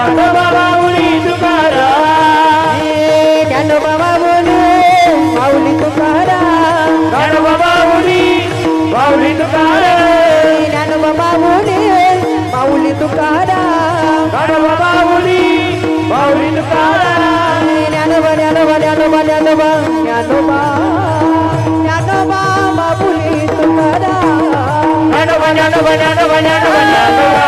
Dnyanoba Mauli Tukaram Dnyanoba Mauli Mauli Tukaram Dnyanoba Mauli Mauli Tukaram Dnyanoba Mauli Mauli Tukaram Dnyanoba Mauli Mauli Tukaram Dnyanoba Dnyanoba Dnyanoba Dnyanoba Dnyanoba Dnyanoba Mauli Tukaram Dnyanoba Dnyanoba Dnyanoba Dnyanoba Dnyanoba